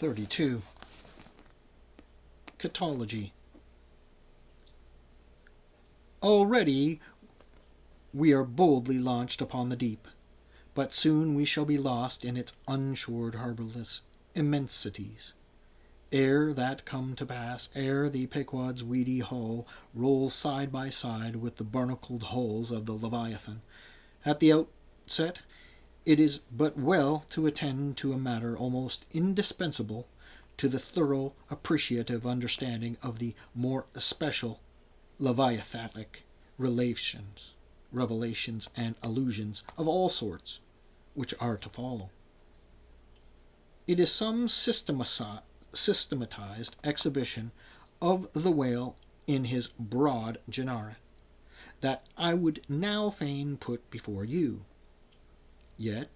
32. Cetology. Already we are boldly launched upon the deep, but soon we shall be lost in its unshored harbourless immensities. Ere that come to pass, ere the Pequod's weedy hull rolls side by side with the barnacled hulls of the Leviathan, at the outset it is but well to attend to a matter almost indispensable to the thorough appreciative understanding of the more special Leviathanic revelations, and allusions of all sorts, which are to follow. It is some systematized exhibition of the whale in his broad genera that I would now fain put before you. Yet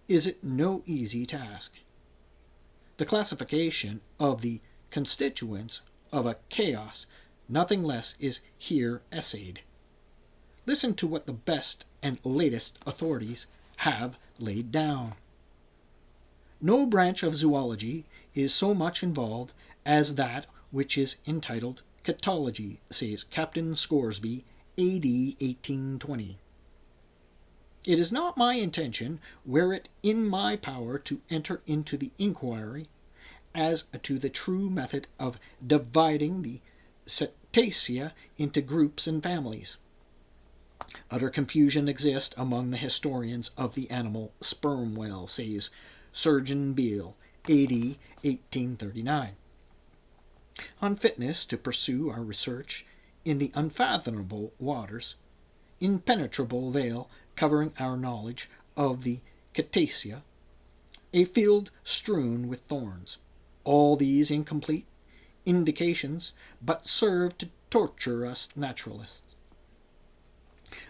is it no easy task. The classification of the constituents of a chaos nothing less is here essayed. Listen to what the best and latest authorities have laid down. No branch of zoology is so much involved as that which is entitled Cetology, says Captain Scoresby, A.D. 1820. It is not my intention, were it in my power, to enter into the inquiry as to the true method of dividing the Cetacea into groups and families. Utter confusion exists among the historians of the animal sperm whale, says Surgeon Beale, A.D. 1839. Unfitness to pursue our research in the unfathomable waters, impenetrable veil covering our knowledge of the Cetacea, a field strewn with thorns. All these incomplete indications but serve to torture us naturalists.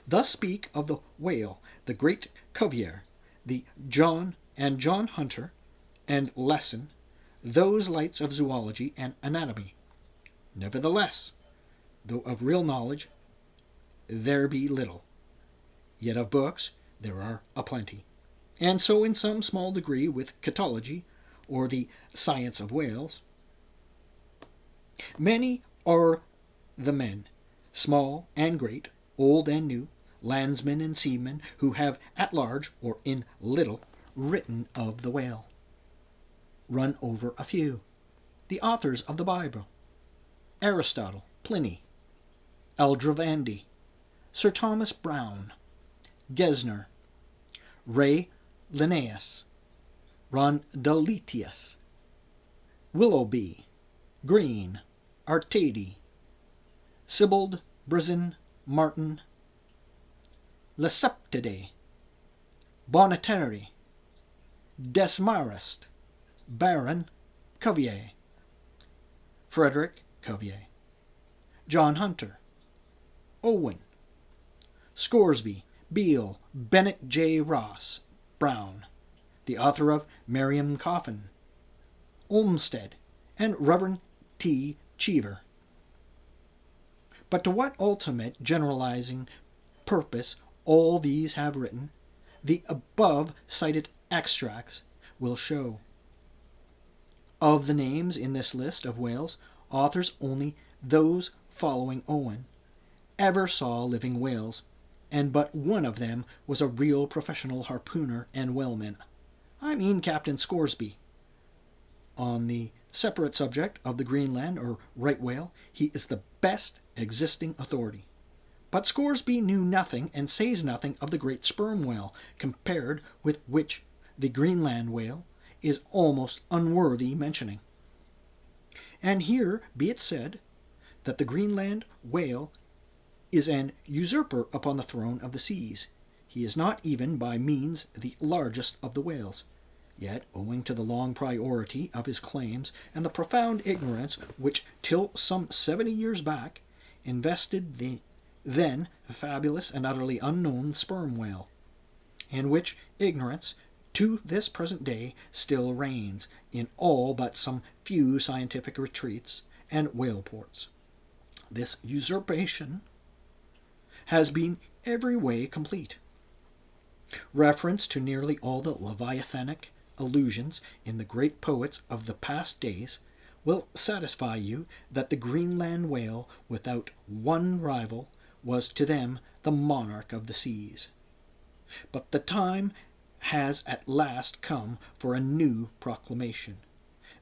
Thus speak of the whale, the great Cuvier, the John Hunter, and Lesson, those lights of zoology and anatomy. Nevertheless, though of real knowledge there be little, yet of books there are a plenty. And so in some small degree with Cetology, or the science of whales. Many are the men, small and great, old and new, landsmen and seamen, who have at large, or in little, written of the whale. Run over a few. The authors of the Bible: Aristotle, Pliny, Aldrovandi, Sir Thomas Browne, Gesner, Ray Linnaeus, Rondoletius, Willoughby, Green, Artedi, Sibbald, Brizin, Martin, Leseptidae, Bonneterre, Desmarest, Baron, Cuvier, Frederick Cuvier, John Hunter, Owen, Scoresby, Beale, Bennett J. Ross, Brown, the author of Miriam Coffin, Olmsted, and Reverend T. Cheever. But to what ultimate generalizing purpose all these have written, the above cited extracts will show. Of the names in this list of whales, authors only those following Owen ever saw living whales, and but one of them was a real professional harpooner and whaleman. I mean Captain Scoresby. On the separate subject of the Greenland or right whale, he is the best existing authority. But Scoresby knew nothing and says nothing of the great sperm whale, compared with which the Greenland whale is almost unworthy mentioning. And here be it said that the Greenland whale is an usurper upon the throne of the seas. He is not even by means the largest of the whales. Yet, owing to the long priority of his claims and the profound ignorance which, till some 70 years back, invested the then fabulous and utterly unknown sperm whale, and which ignorance to this present day still reigns in all but some few scientific retreats and whale ports, this usurpation has been every way complete. Reference to nearly all the Leviathanic allusions in the great poets of the past days will satisfy you that the Greenland whale, without one rival, was to them the monarch of the seas. But the time has at last come for a new proclamation.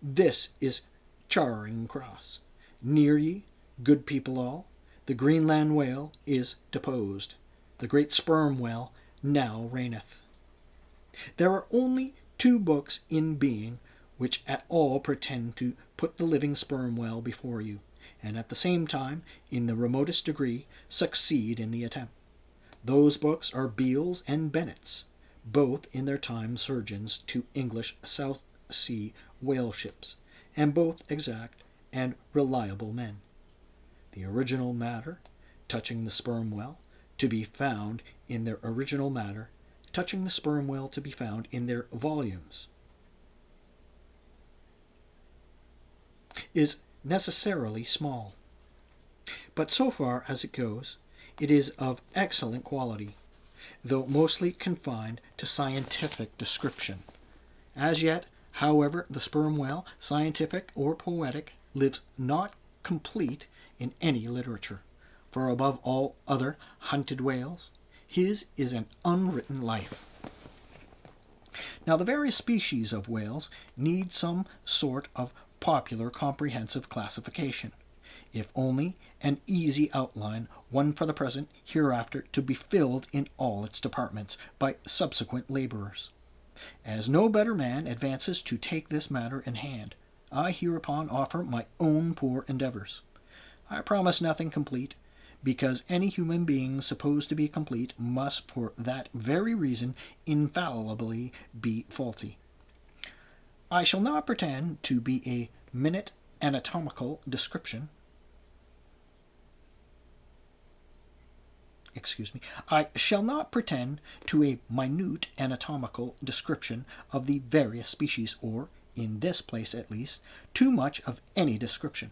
This is Charing Cross. Near ye, good people all, the Greenland whale is deposed. The great sperm whale now reigneth. There are only two books in being which at all pretend to put the living sperm whale before you, and at the same time, in the remotest degree, succeed in the attempt. Those books are Beale's and Bennett's, both in their time surgeons to English South Sea whale ships, and both exact and reliable men. The original matter touching the sperm whale to be found in their original matter touching the sperm whale to be found in their volumes is necessarily small. But so far as it goes, it is of excellent quality, though mostly confined to scientific description. As yet, however, the sperm whale, scientific or poetic, lives not complete in any literature, for above all other hunted whales, his is an unwritten life. Now the various species of whales need some sort of popular comprehensive classification, if only an easy outline, one for the present, hereafter to be filled in all its departments by subsequent laborers. As no better man advances to take this matter in hand, I hereupon offer my own poor endeavors. I promise nothing complete, because any human being supposed to be complete must for that very reason infallibly be faulty. I shall not pretend to be a minute anatomical description. I shall not pretend to a minute anatomical description of the various species, or, in this place at least, too much of any description.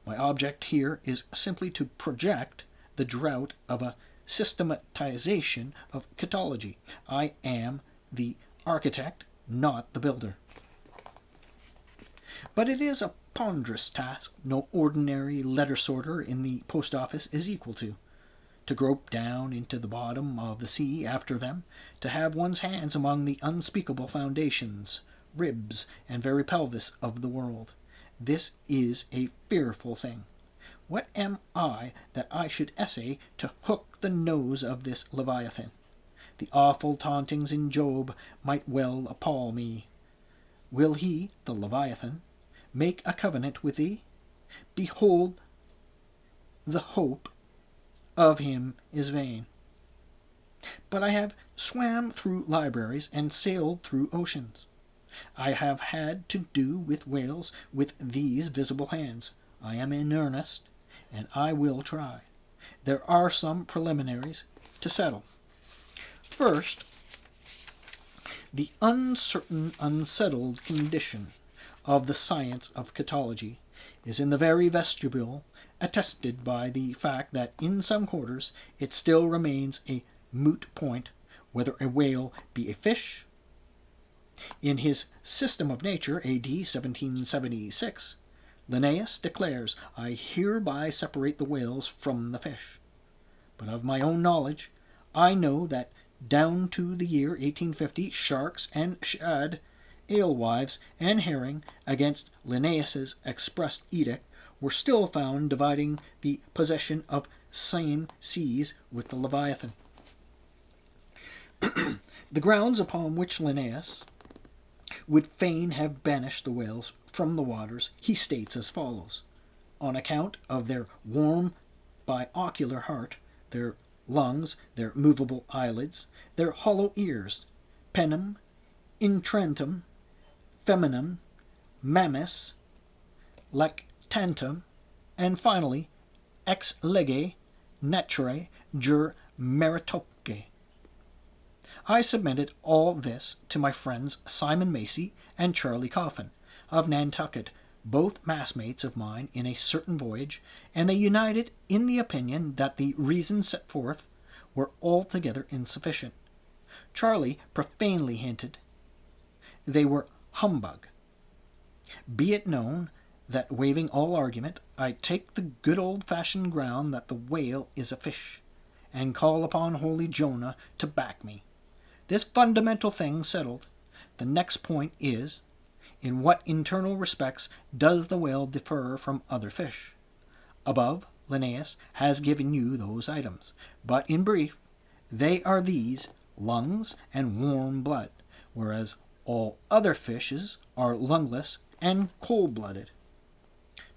My object here is simply to project the drought of a systematization of Cetology. I am the architect, not the builder. But it is a ponderous task no ordinary letter sorter in the post office is equal to grope down into the bottom of the sea after them, to have one's hands among the unspeakable foundations, ribs, and very pelvis of the world. This is a fearful thing. What am I that I should essay to hook the nose of this Leviathan? The awful tauntings in Job might well appall me. Will he, the Leviathan, make a covenant with thee? Behold, the hope of him is vain. But I have swam through libraries and sailed through oceans. I have had to do with whales with these visible hands. I am in earnest, and I will try. There are some preliminaries to settle. First, the uncertain, unsettled condition of the science of Cetology is in the very vestibule, attested by the fact that in some quarters it still remains a moot point whether a whale be a fish. In his System of Nature, A.D. 1776, Linnaeus declares, I hereby separate the whales from the fish. But of my own knowledge, I know that down to the year 1850, sharks and shad, alewives, and herring, against Linnaeus's express edict, were still found dividing the possession of same seas with the Leviathan. The grounds upon which Linnaeus would fain have banished the whales from the waters he states as follows: on account of their warm biocular heart, their lungs, their movable eyelids, their hollow ears, penem, intrentum, feminum, mammis, lactantum, and finally, ex lege naturae jur meritoque. I submitted all this to my friends Simon Macy and Charlie Coffin, of Nantucket, both massmates of mine in a certain voyage, and they united in the opinion that the reasons set forth were altogether insufficient. Charlie profanely hinted they were humbug. Be it known that, waiving all argument, I take the good old-fashioned ground that the whale is a fish, and call upon holy Jonah to back me. This fundamental thing settled, the next point is, in what internal respects does the whale differ from other fish? Above, Linnaeus has given you those items, but in brief, they are these: lungs and warm blood, whereas all other fishes are lungless and cold-blooded.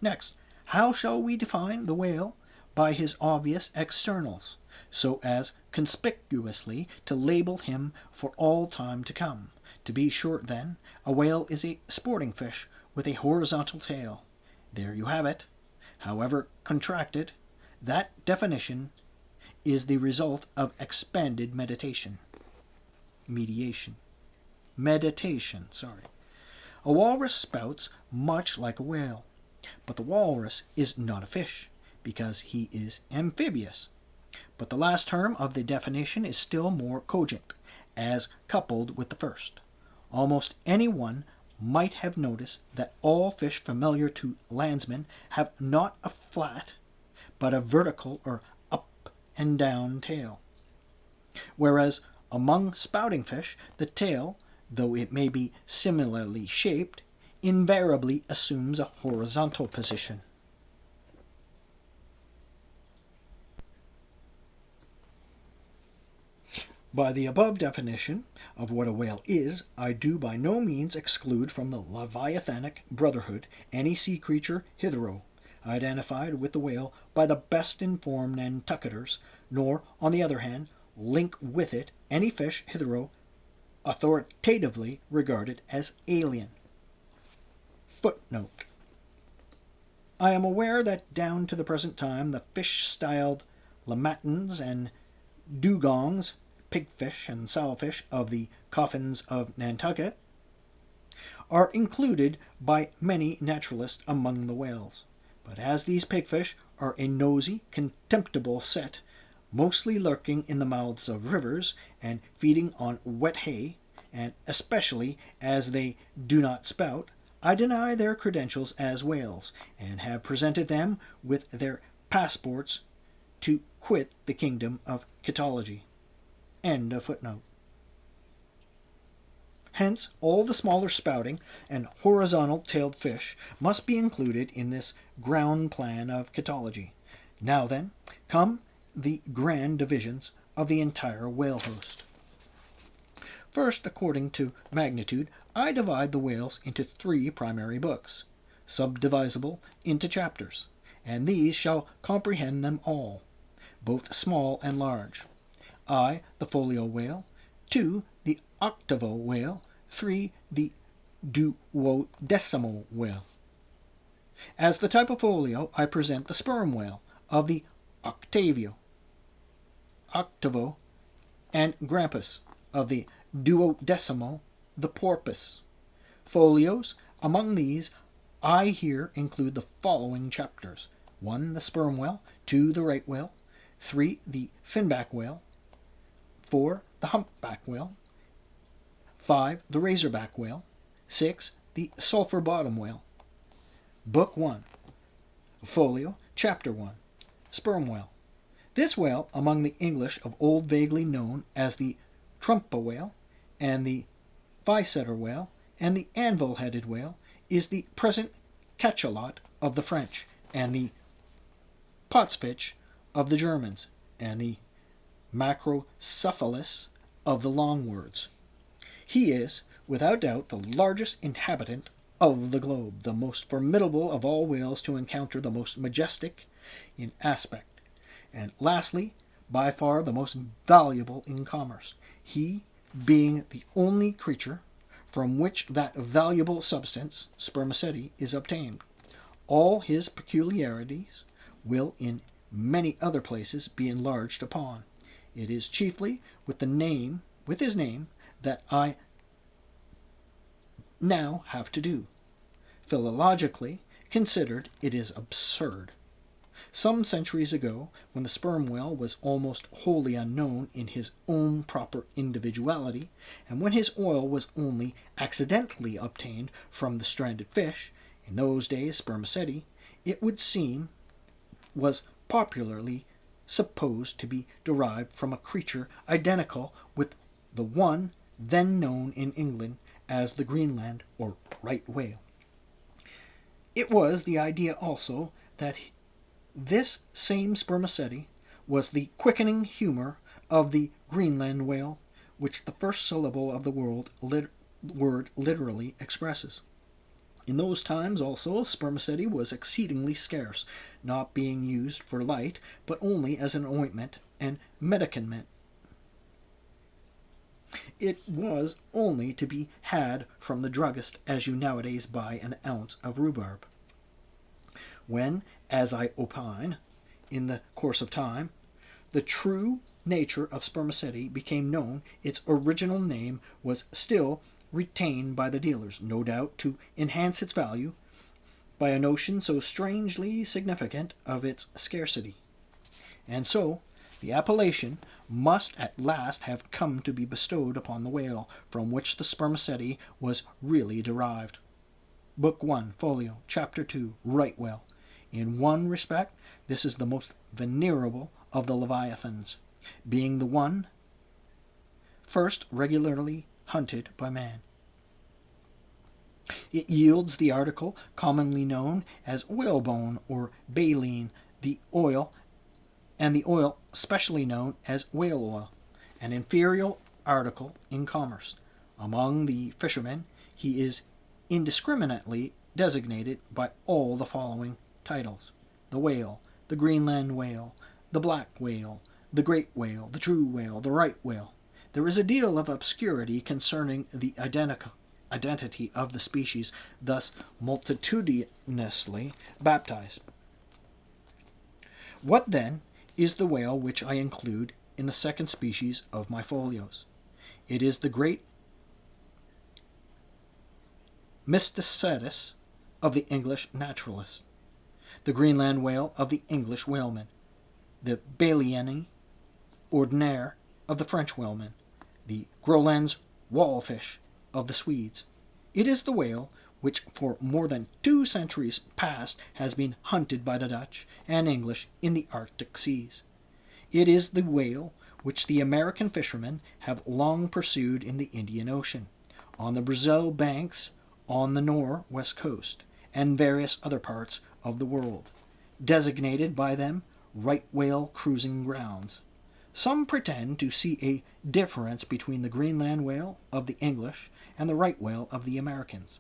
Next, how shall we define the whale by his obvious externals, so as conspicuously to label him for all time to come? To be short, then, a whale is a sporting fish with a horizontal tail. There you have it. However contracted, that definition is the result of expanded meditation. A walrus spouts much like a whale, but the walrus is not a fish, because he is amphibious. But the last term of the definition is still more cogent, as coupled with the first. Almost any one might have noticed that all fish familiar to landsmen have not a flat, but a vertical or up and down tail. Whereas among spouting fish, the tail, though it may be similarly shaped, invariably assumes a horizontal position. By the above definition of what a whale is, I do by no means exclude from the Leviathanic brotherhood any sea creature hitherto identified with the whale by the best informed Nantucketers, nor, on the other hand, link with it any fish hitherto authoritatively regarded as alien. Footnote: I am aware that down to the present time the fish styled lamatins and dugongs, pigfish and sowfish of the coffins of Nantucket, are included by many naturalists among the whales. But as these pigfish are a nosy, contemptible set, mostly lurking in the mouths of rivers and feeding on wet hay, and especially as they do not spout, I deny their credentials as whales, and have presented them with their passports to quit the kingdom of Cetology. End of footnote. Hence, all the smaller spouting and horizontal-tailed fish must be included in this ground plan of Cetology. Now then, come the grand divisions of the entire whale host. First, according to magnitude, I divide the whales into 3 primary books, subdivisable into chapters, and these shall comprehend them all, both small and large. I, the folio whale; 2, the octavo whale; 3, the duodecimo whale. As the type of folio, I present the sperm whale of the octavo, and grampus of the duodecimo, the porpoise. Folios: among these I here include the following chapters: 1, the sperm whale; 2, the right whale; 3, the finback whale; 4, the humpback whale; 5, the razorback whale; 6, the sulphur bottom whale. Book 1. Folio, Chapter 1. Sperm whale. This whale, among the English of old vaguely known as the trumpa whale, and the visetter whale, and the anvil-headed whale, is the present cachalot of the French, and the potsfish of the Germans, and the macrocephalus of the Longwords. He is, without doubt, the largest inhabitant of the globe, the most formidable of all whales to encounter, the most majestic in aspect, and lastly, by far the most valuable in commerce, he being the only creature from which that valuable substance, spermaceti, is obtained. All his peculiarities will in many other places be enlarged upon. It is chiefly with his name, that I now have to do. Philologically considered, it is absurd. Some centuries ago, when the sperm whale was almost wholly unknown in his own proper individuality, and when his oil was only accidentally obtained from the stranded fish, in those days spermaceti, it would seem, was popularly supposed to be derived from a creature identical with the one then known in England as the Greenland or right whale. It was the idea also that this same spermaceti was the quickening humor of the Greenland whale, which the first syllable of the word literally expresses. In those times also spermaceti was exceedingly scarce, not being used for light, but only as an ointment and medicament. It was only to be had from the druggist as you nowadays buy an ounce of rhubarb. When, as I opine, in the course of time, the true nature of spermaceti became known, its original name was still retained by the dealers, no doubt to enhance its value by a notion so strangely significant of its scarcity. And so the appellation must at last have come to be bestowed upon the whale from which the spermaceti was really derived. Book 1, Folio, Chapter 2, Right Whale. In one respect, this is the most venerable of the leviathans, being the one first regularly hunted by man. It yields the article commonly known as whalebone or baleen, the oil specially known as whale oil, an inferior article in commerce. Among the fishermen, he is indiscriminately designated by all the following titles: the whale, the Greenland whale, the black whale, the great whale, the true whale, the right whale. There is a deal of obscurity concerning the identity of the species thus multitudinously baptized. What, then, is the whale which I include in the second species of my folios? It is the great Mysticetus of the English naturalists, the Greenland whale of the English whalemen, the Baleine ordinaire of the French whalemen, the Groenland's wallfish of the Swedes. It is the whale which for more than 2 centuries past has been hunted by the Dutch and English in the Arctic seas. It is the whale which the American fishermen have long pursued in the Indian Ocean, on the Brazil banks, on the North-West coast, and various other parts of the world, designated by them right whale cruising grounds. Some pretend to see a difference between the Greenland whale of the English and the right whale of the Americans,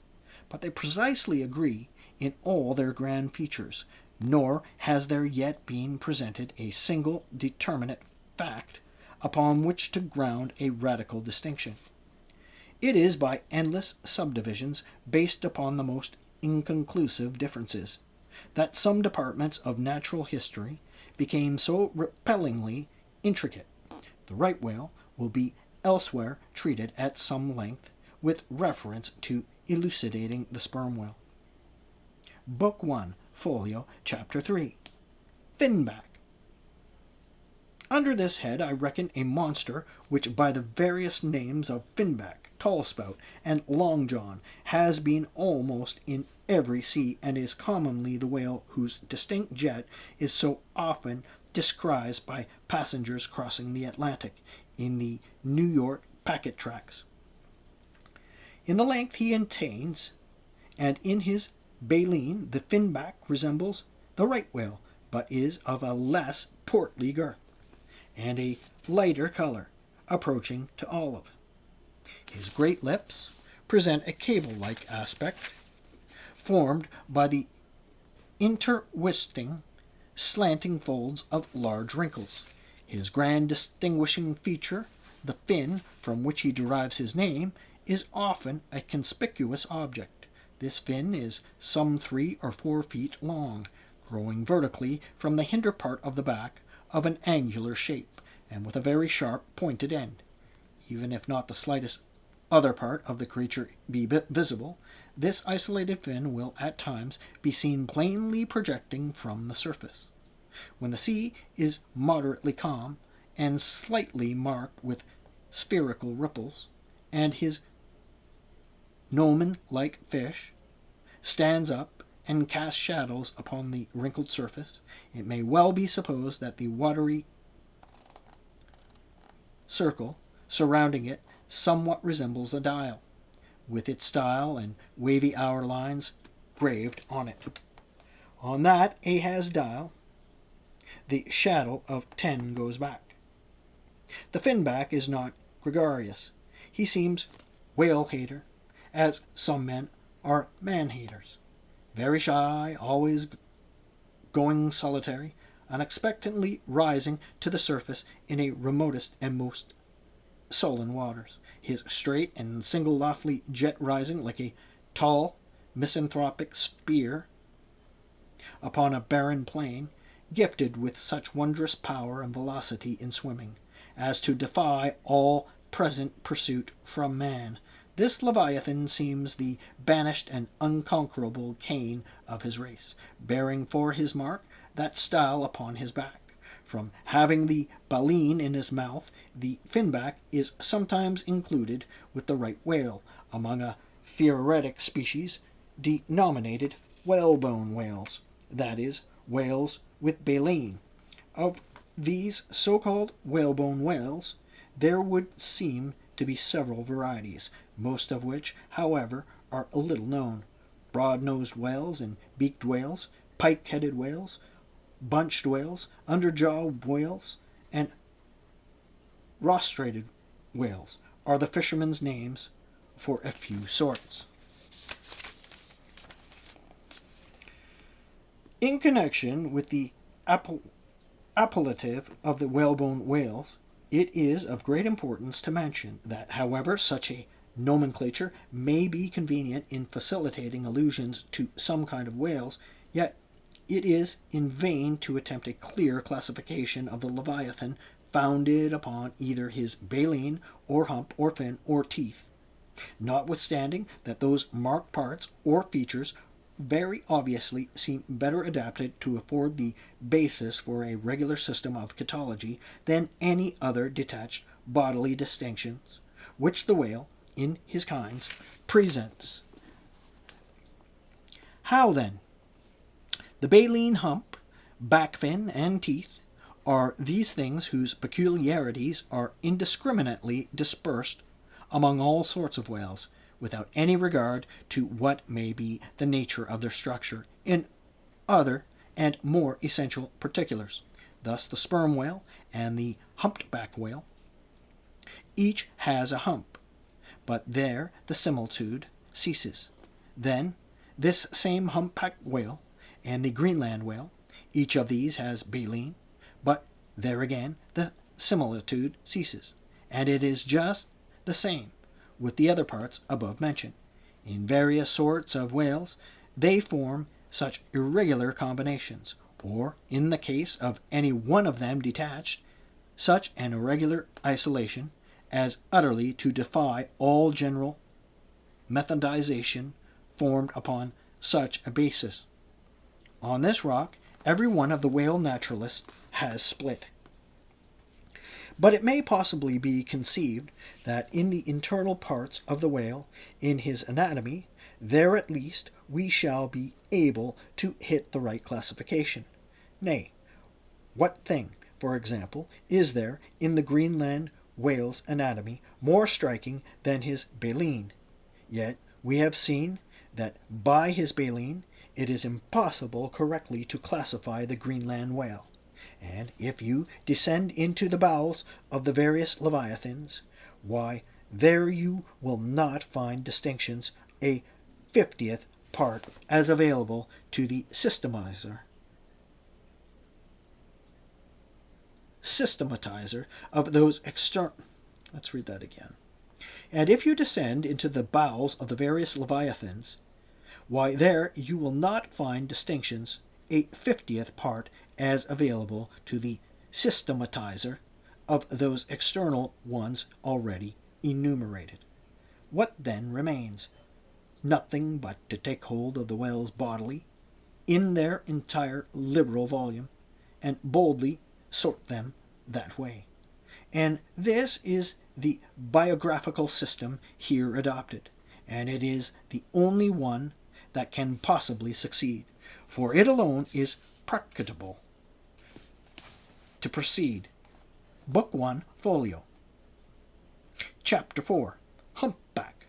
but they precisely agree in all their grand features, nor has there yet been presented a single determinate fact upon which to ground a radical distinction. It is by endless subdivisions, based upon the most inconclusive differences, that some departments of natural history became so repellingly intricate. The right whale will be elsewhere treated at some length with reference to elucidating the sperm whale. Book 1, Folio, Chapter 3. Finback. Under this head I reckon a monster which by the various names of finback, tallspout, and long john has been almost in every sea, and is commonly the whale whose distinct jet is so often descried by passengers crossing the Atlantic in the New York packet tracks. In the length he attains, and in his baleen, the finback resembles the right whale, but is of a less portly girth, and a lighter color, approaching to olive. His great lips present a cable-like aspect, formed by the intertwisting, slanting folds of large wrinkles. His grand distinguishing feature, the fin, from which he derives his name, is often a conspicuous object. This fin is some 3 or 4 feet long, growing vertically from the hinder part of the back, of an angular shape, and with a very sharp pointed end. Even if not the slightest other part of the creature be visible, this isolated fin will at times be seen plainly projecting from the surface. When the sea is moderately calm and slightly marked with spherical ripples, and his gnomon-like fish stands up and casts shadows upon the wrinkled surface, it may well be supposed that the watery circle surrounding it somewhat resembles a dial, with its style and wavy hour lines graved on it. On that Ahaz dial, the shadow of 10 goes back. The finback is not gregarious. He seems whale-hater, as some men are man-haters. Very shy, always going solitary, unexpectedly rising to the surface in a remotest and most sullen waters, his straight and single lofty jet rising like a tall misanthropic spear upon a barren plain, gifted with such wondrous power and velocity in swimming as to defy all present pursuit from man. This Leviathan seems the banished and unconquerable Cain of his race, bearing for his mark that style upon his back. From having the baleen in his mouth, the finback is sometimes included with the right whale among a theoretic species denominated whalebone whales, that is, whales with baleen. Of these so-called whalebone whales, there would seem to be several varieties, most of which, however, are little known. Broad-nosed whales and beaked whales, pike-headed whales, bunched whales, underjaw whales, and rostrated whales are the fishermen's names for a few sorts. In connection with the appellative of the whalebone whales, it is of great importance to mention that, however such a nomenclature may be convenient in facilitating allusions to some kind of whales, yet it is in vain to attempt a clear classification of the Leviathan founded upon either his baleen, or hump, or fin, or teeth, notwithstanding that those marked parts or features very obviously seem better adapted to afford the basis for a regular system of Cetology than any other detached bodily distinctions which the whale, in his kinds, presents. How, then? The baleen, hump, back fin, and teeth are these things whose peculiarities are indiscriminately dispersed among all sorts of whales, without any regard to what may be the nature of their structure in other and more essential particulars. Thus the sperm whale and the humped-back whale each has a hump, but there the similitude ceases. Then this same humpback whale and the Greenland whale, each of these has baleen, but there again the similitude ceases, and it is just the same with the other parts above mentioned. In various sorts of whales they form such irregular combinations, or, in the case of any one of them detached, such an irregular isolation, as utterly to defy all general methodization formed upon such a basis. On this rock every one of the whale naturalists has split. But it may possibly be conceived that in the internal parts of the whale, in his anatomy, there at least we shall be able to hit the right classification. Nay, what thing, for example, is there in the Greenland whale's anatomy more striking than his baleen? Yet we have seen that by his baleen it is impossible correctly to classify the Greenland whale. And if you descend into the bowels of the various leviathans, why, there you will not find distinctions a 50th part as available to the systematizer of those external. Let's read that again. And if you descend into the bowels of the various leviathans, why, there you will not find distinctions a 50th part as available to the systematizer of those external ones already enumerated. What then remains? Nothing but to take hold of the whales bodily, in their entire liberal volume, and boldly sort them that way. And this is the biographical system here adopted, and it is the only one that can possibly succeed, for it alone is practicable. To proceed. Book 1, Folio. Chapter 4, Humpback.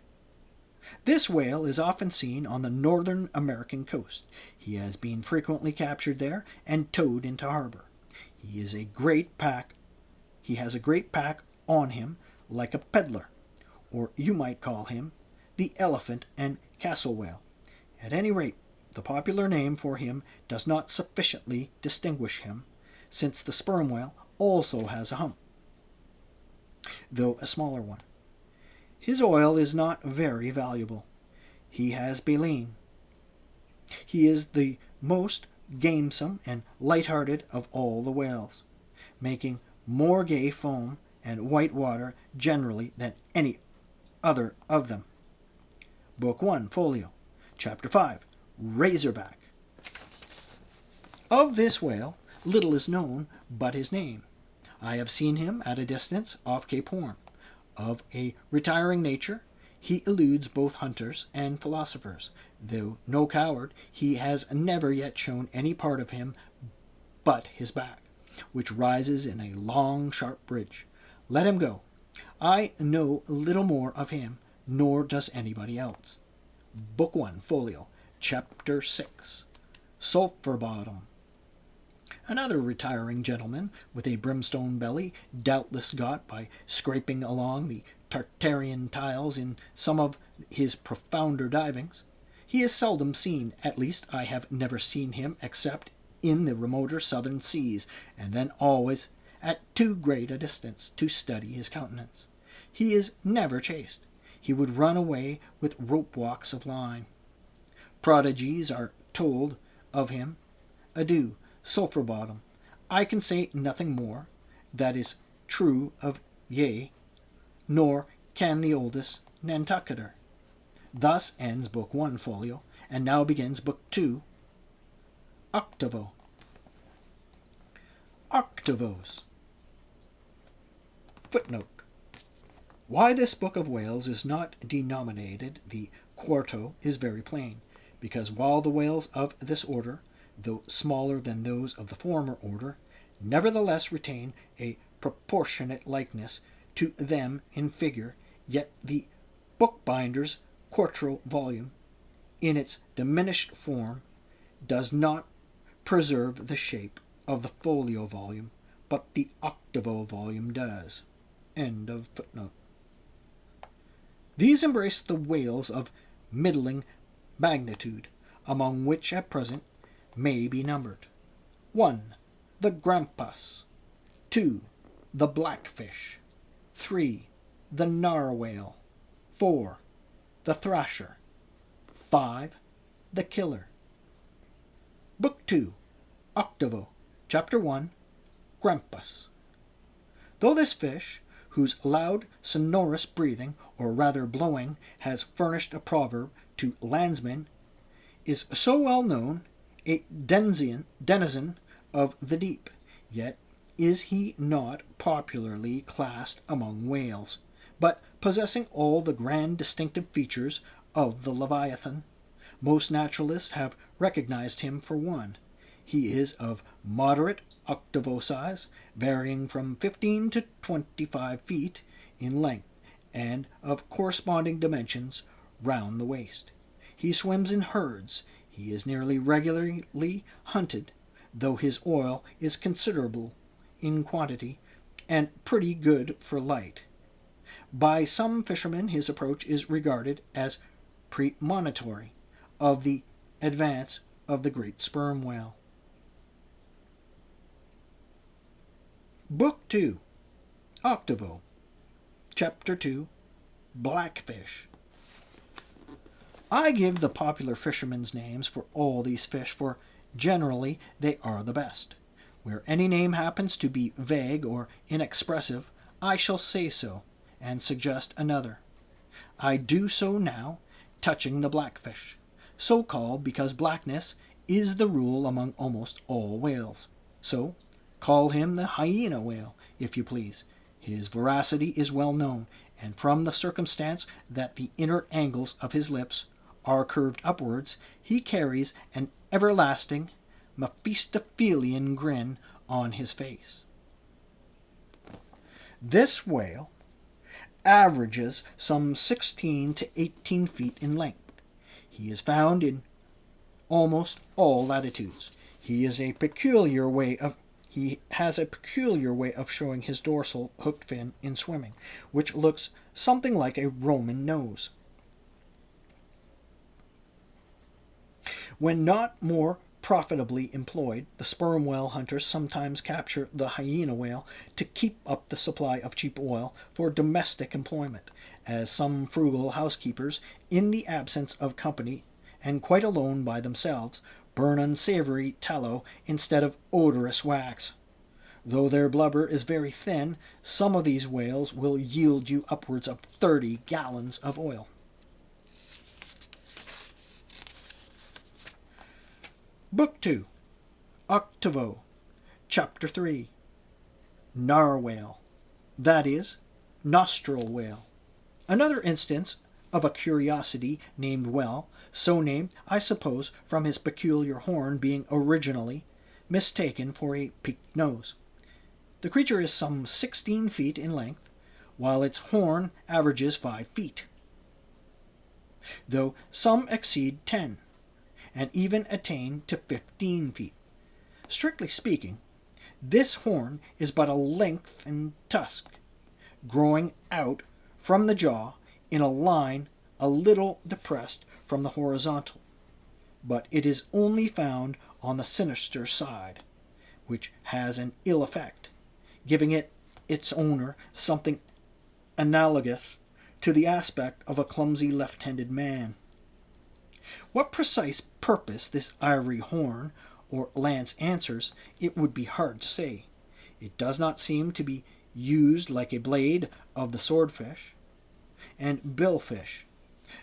This whale is often seen on the northern American coast. He has been frequently captured there and towed into harbor. He has a great pack on him like a peddler, or you might call him the elephant and castle whale. At any rate, the popular name for him does not sufficiently distinguish him, since the sperm whale also has a hump, though a smaller one. His oil is not very valuable. He has baleen. He is the most gamesome and light-hearted of all the whales, making more gay foam and white water generally than any other of them. Book 1, Folio. Chapter 5, Razorback. Of this whale, little is known but his name. I have seen him at a distance off Cape Horn. Of a retiring nature, he eludes both hunters and philosophers. Though no coward, he has never yet shown any part of him but his back, which rises in a long, sharp ridge. Let him go. I know little more of him, nor does anybody else. Book 1, Folio. Chapter 6, Sulphur Bottom. Another retiring gentleman with a brimstone belly, doubtless got by scraping along the Tartarian tiles in some of his profounder divings. He is seldom seen, at least I have never seen him except in the remoter southern seas, and then always at too great a distance to study his countenance. He is never chased. He would run away with rope walks of line. Prodigies are told of him. Adieu, Sulphur Bottom. I can say nothing more that is true of ye, nor can the oldest Nantucketer. Thus ends Book 1, Folio, and now begins Book 2, Octavo. Octavos. Footnote. Why this book of whales is not denominated the quarto is very plain, because while the whales of this order, though smaller than those of the former order, nevertheless retain a proportionate likeness to them in figure, yet the bookbinder's quarto volume, in its diminished form, does not preserve the shape of the folio volume, but the octavo volume does. End of footnote. These embrace the whales of middling magnitude, among which at present may be numbered: 1. The grampus. 2. The blackfish. 3. The narwhale. 4. The thrasher. 5. The killer. Book 2, Octavo, Chapter 1, Grampus. Though this fish, whose loud, sonorous breathing, or rather blowing, has furnished a proverb to landsmen, is so well known, a denizen of the deep, yet is he not popularly classed among whales, but possessing all the grand distinctive features of the Leviathan. Most naturalists have recognized him for one. He is of moderate octavo size, varying from 15 to 25 feet in length, and of corresponding dimensions round the waist. He swims in herds. He is nearly regularly hunted, though his oil is considerable in quantity and pretty good for light. By some fishermen his approach is regarded as premonitory of the advance of the great sperm whale. Book 2, Octavo, Chapter 2, Blackfish. I give the popular fishermen's names for all these fish, for generally they are the best. Where any name happens to be vague or inexpressive, I shall say so, and suggest another. I do so now, touching the blackfish, so called because blackness is the rule among almost all whales. So Call him the hyena whale, if you please. His voracity is well known, and from the circumstance that the inner angles of his lips are curved upwards, he carries an everlasting Mephistophelian grin on his face. This whale averages some 16 to 18 feet in length. He is found in almost all latitudes. He has a peculiar way of showing his dorsal hooked fin in swimming, which looks something like a Roman nose. When not more profitably employed, the sperm whale hunters sometimes capture the hyena whale to keep up the supply of cheap oil for domestic employment, as some frugal housekeepers, in the absence of company and quite alone by themselves, burn unsavory tallow instead of odorous wax. Though their blubber is very thin, some of these whales will yield you upwards of 30 gallons of oil. Book 2, Octavo, Chapter 3, Narwhale, that is, nostril whale. Another instance of a curiosity named whale, so named, I suppose, from his peculiar horn being originally mistaken for a peaked nose. The creature is some 16 feet in length, while its horn averages 5 feet, though some exceed 10, and even attain to 15 feet. Strictly speaking, this horn is but a lengthened tusk, growing out from the jaw in a line a little depressed from the horizontal, but it is only found on the sinister side, which has an ill effect, giving its owner something analogous to the aspect of a clumsy left-handed man. What precise purpose this ivory horn or lance answers, it would be hard to say. It does not seem to be used like a blade of the swordfish and billfish,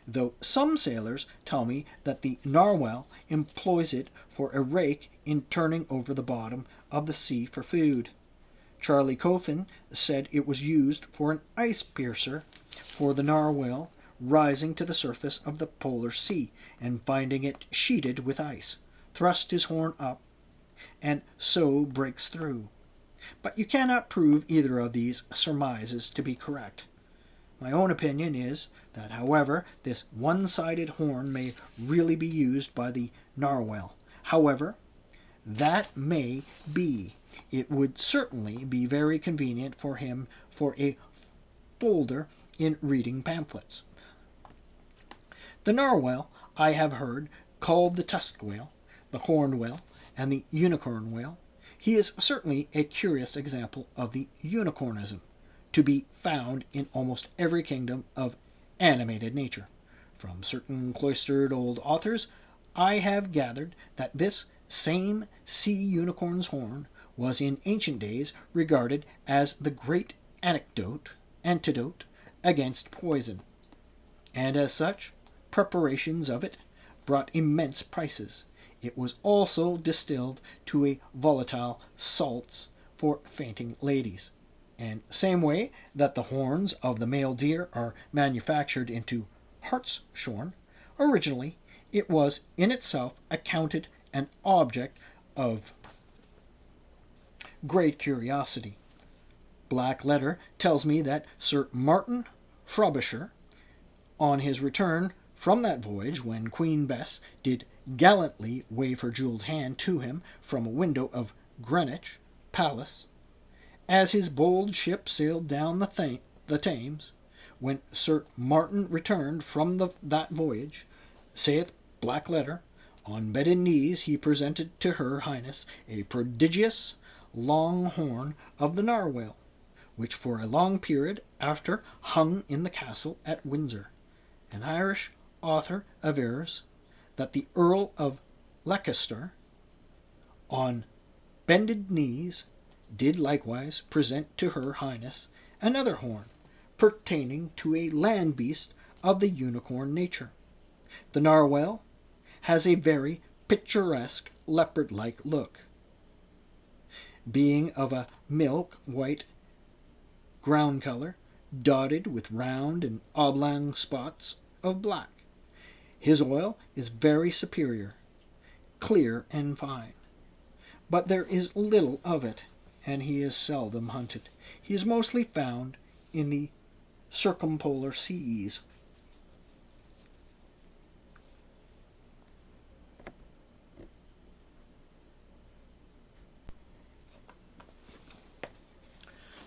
though some sailors tell me that the narwhal employs it for a rake in turning over the bottom of the sea for food. Charlie Coffin said it was used for an ice piercer for the narwhal rising to the surface of the polar sea and finding it sheeted with ice, thrust his horn up, and so breaks through. But you cannot prove either of these surmises to be correct. My own opinion is that, however, this one-sided horn may really be used by the narwhal. However that may be, it would certainly be very convenient for him for a folder in reading pamphlets. The narwhal, I have heard, called the tusked whale, the horned whale, and the unicorn whale. He is certainly a curious example of the unicornism, to be found in almost every kingdom of animated nature. From certain cloistered old authors, I have gathered that this same sea unicorn's horn was in ancient days regarded as the great antidote against poison, and as such, preparations of it brought immense prices. It was also distilled to a volatile salts for fainting ladies. And same way that the horns of the male deer are manufactured into hartshorn, originally it was in itself accounted an object of great curiosity. Black letter tells me that Sir Martin Frobisher, on his return from that voyage, when Queen Bess did gallantly wave her jewelled hand to him from a window of Greenwich Palace, as his bold ship sailed down the Thames, when Sir Martin returned from that voyage, saith black letter, on bended knees he presented to her Highness a prodigious long horn of the narwhal, which for a long period after hung in the castle at Windsor. An Irish author avers that the Earl of Leicester, on bended knees, did likewise present to her Highness another horn, pertaining to a land beast of the unicorn nature. The narwhal has a very picturesque leopard-like look, being of a milk white ground color, dotted with round and oblong spots of black. His oil is very superior, clear and fine, but there is little of it, and he is seldom hunted. He is mostly found in the circumpolar seas.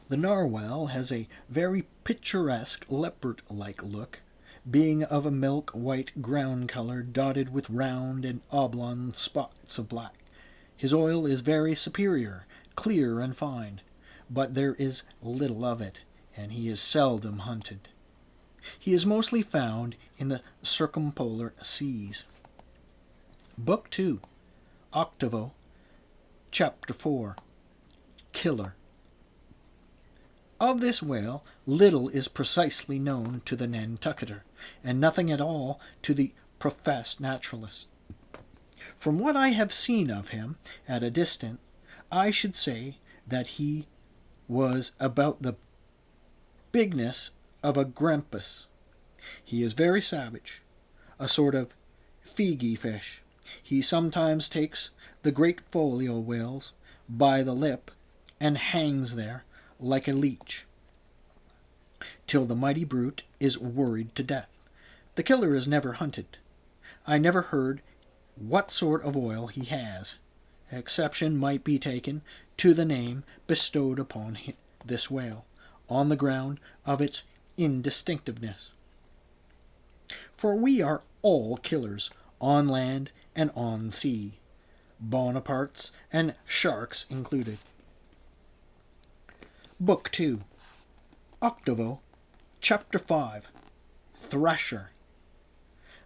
The narwhal has a very picturesque leopard-like look, being of a milk white ground color dotted with round and oblong spots of black. His oil is very superior, clear and fine, but there is little of it, and he is seldom hunted. He is mostly found in the circumpolar seas. Book 2, Octavo, Chapter 4, Killer. Of this whale, little is precisely known to the Nantucketer, and nothing at all to the professed naturalist. From what I have seen of him at a distance, I should say that he was about the bigness of a grampus. He is very savage, a sort of Fiji fish. He sometimes takes the great folio whales by the lip and hangs there like a leech, till the mighty brute is worried to death. The killer is never hunted. I never heard what sort of oil he has. Exception might be taken to the name bestowed upon this whale, on the ground of its indistinctiveness. For we are all killers, on land and on sea, Bonapartes and sharks included. Book 2, Octavo, Chapter 5, Thrasher.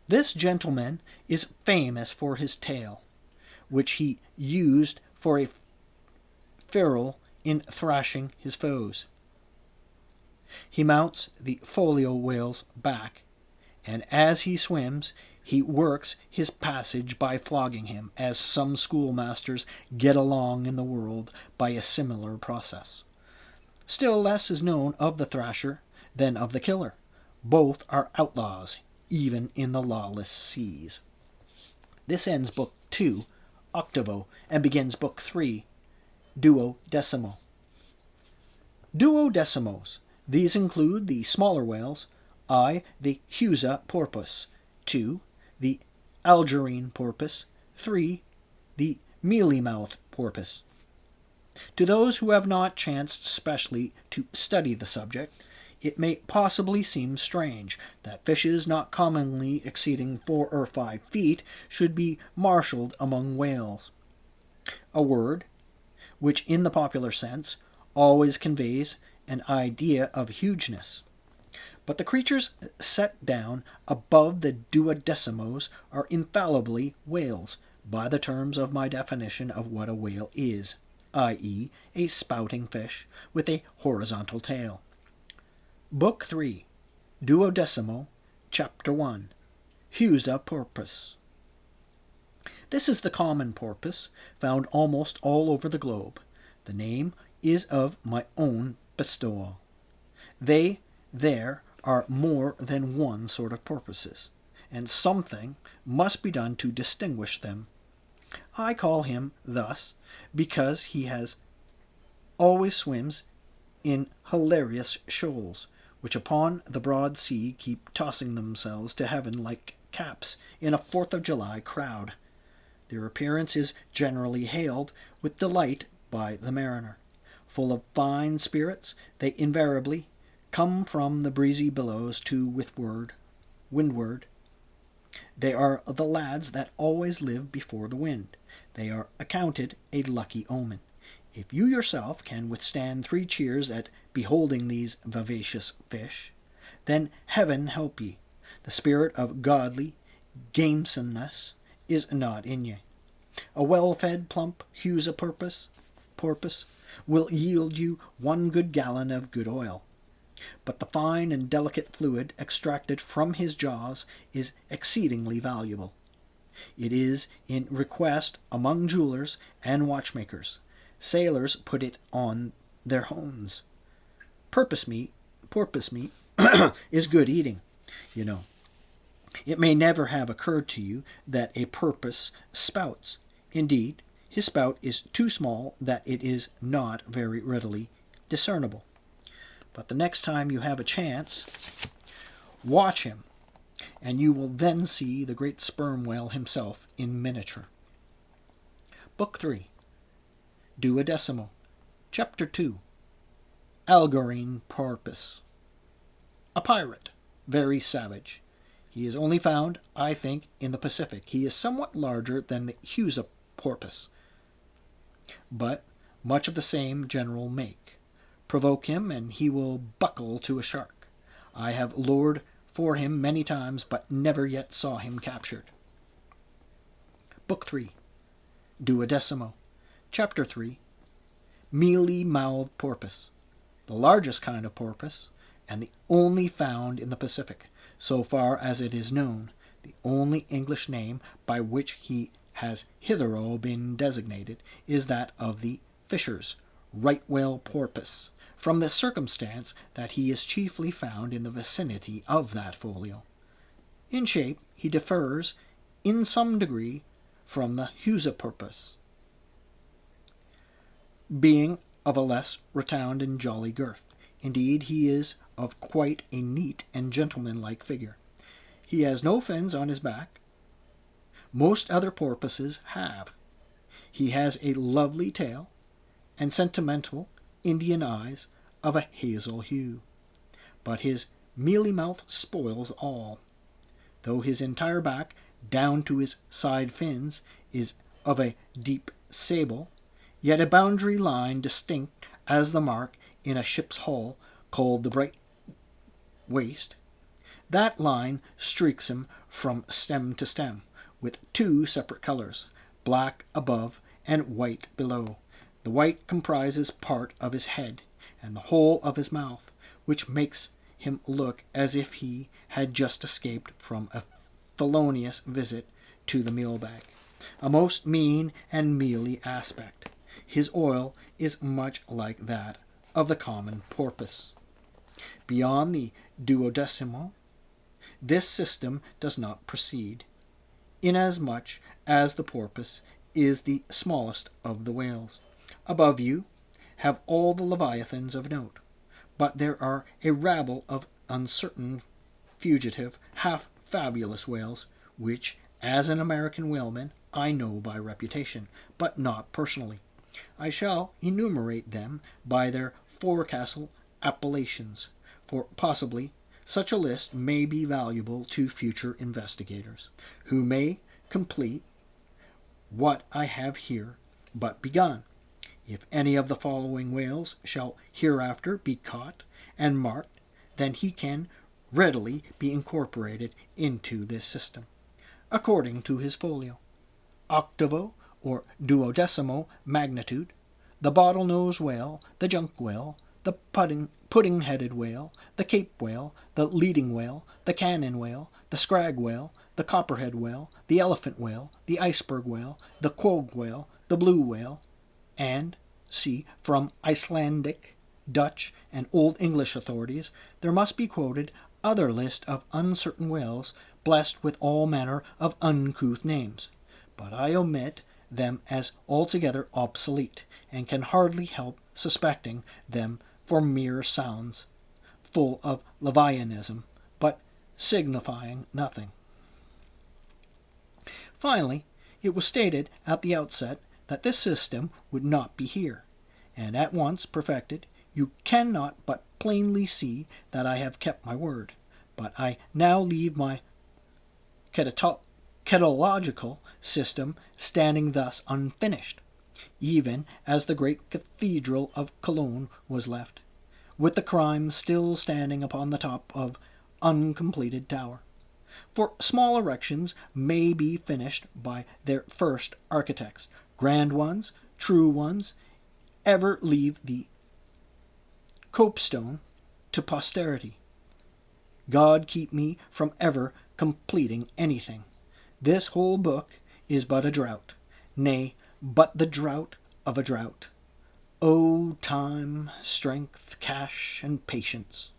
This gentleman is famous for his tail, which he used for a ferule in thrashing his foes. He mounts the folio whale's back, and as he swims, he works his passage by flogging him, as some schoolmasters get along in the world by a similar process. Still less is known of the thrasher than of the killer. Both are outlaws, even in the lawless seas. This ends Book 2, Octavo, and begins Book 3, Duodecimo. Duodecimos. These include the smaller whales, I, the Husa porpoise, 2, the Algerine porpoise, 3, the mealy-mouthed porpoise. To those who have not chanced specially to study the subject, it may possibly seem strange that fishes not commonly exceeding 4 or 5 feet should be marshalled among whales, a word which in the popular sense always conveys an idea of hugeness. But the creatures set down above the duodecimos are infallibly whales, by the terms of my definition of what a whale is, i.e., a spouting fish with a horizontal tail. Book 3, Duodecimo, Chapter 1, Husa porpoise. This is the common porpoise, found almost all over the globe. The name is of my own bestowal. There are more than one sort of porpoises, and something must be done to distinguish them. I call him thus because he always swims in hilarious shoals, which upon the broad sea keep tossing themselves to heaven like caps in a 4th of July crowd. Their appearance is generally hailed with delight by the mariner. Full of fine spirits, they invariably come from the breezy billows to windward. They are the lads that always live before the wind. They are accounted a lucky omen. If you yourself can withstand 3 cheers at beholding these vivacious fish, then heaven help ye. The spirit of godly gamesomeness is not in ye. A well-fed, plump Husa porpoise will yield you 1 good gallon of good oil. But the fine and delicate fluid extracted from his jaws is exceedingly valuable. It is in request among jewelers and watchmakers. Sailors put it on their hones. Porpoise meat is good eating, you know. It may never have occurred to you that a porpoise spouts. Indeed, his spout is too small that it is not very readily discernible. But the next time you have a chance, watch him, and you will then see the great sperm whale himself in miniature. Book 3, Duodecimo, Chapter 2, Algerine Porpoise. A pirate, very savage. He is only found, I think, in the Pacific. He is somewhat larger than the Husa porpoise, but much of the same general make. Provoke him, and he will buckle to a shark. I have lured for him many times, but never yet saw him captured. Book 3, Duodecimo, Chapter 3, Mealy-mouthed porpoise. The largest kind of porpoise, and the only found in the Pacific, so far as it is known. The only English name by which he has hitherto been designated is that of the fishers, right whale porpoise, from the circumstance that he is chiefly found in the vicinity of that folio. In shape he differs in some degree from the Husa porpoise, being of a less rotund and jolly girth. Indeed, he is of quite a neat and gentlemanlike figure. He has no fins on his back. Most other porpoises have. He has a lovely tail, and sentimental Indian eyes of a hazel hue. But his mealy mouth spoils all. Though his entire back, down to his side fins, is of a deep sable, yet a boundary line distinct as the mark in a ship's hull, called the bright waist. That line streaks him from stem to stem, with two separate colors, black above and white below. The white comprises part of his head and the whole of his mouth, which makes him look as if he had just escaped from a felonious visit to the meal-bag. A most mean and mealy aspect. His oil is much like that of the common porpoise. Beyond the duodecimo, this system does not proceed, inasmuch as the porpoise is the smallest of the whales. Above you have all the leviathans of note, but there are a rabble of uncertain, fugitive, half-fabulous whales, which, as an American whaleman, I know by reputation, but not personally. I shall enumerate them by their forecastle appellations, for possibly such a list may be valuable to future investigators, who may complete what I have here but begun. If any of the following whales shall hereafter be caught and marked, then he can readily be incorporated into this system, according to his folio. Octavo or duodecimo magnitude, the bottle-nosed whale, the junk whale, the pudding-headed whale, the cape whale, the leading whale, the cannon whale, the scrag whale, the copperhead whale, the elephant whale, the iceberg whale, the quogue whale, the blue whale, and, see, from Icelandic, Dutch, and Old English authorities, there must be quoted other list of uncertain whales blessed with all manner of uncouth names. But I omit them as altogether obsolete, and can hardly help suspecting them for mere sounds, full of Levianism, but signifying nothing. Finally, it was stated at the outset that this system would not be here, and at once perfected, you cannot but plainly see that I have kept my word. But I now leave my Cetological system standing thus unfinished, even as the great cathedral of Cologne was left, with the crime still standing upon the top of uncompleted tower. For small erections may be finished by their first architects. Grand ones, true ones, ever leave the copestone to posterity. God keep me from ever completing anything. This whole book is but a drought, nay, but the drought of a drought. O time, strength, cash, and patience,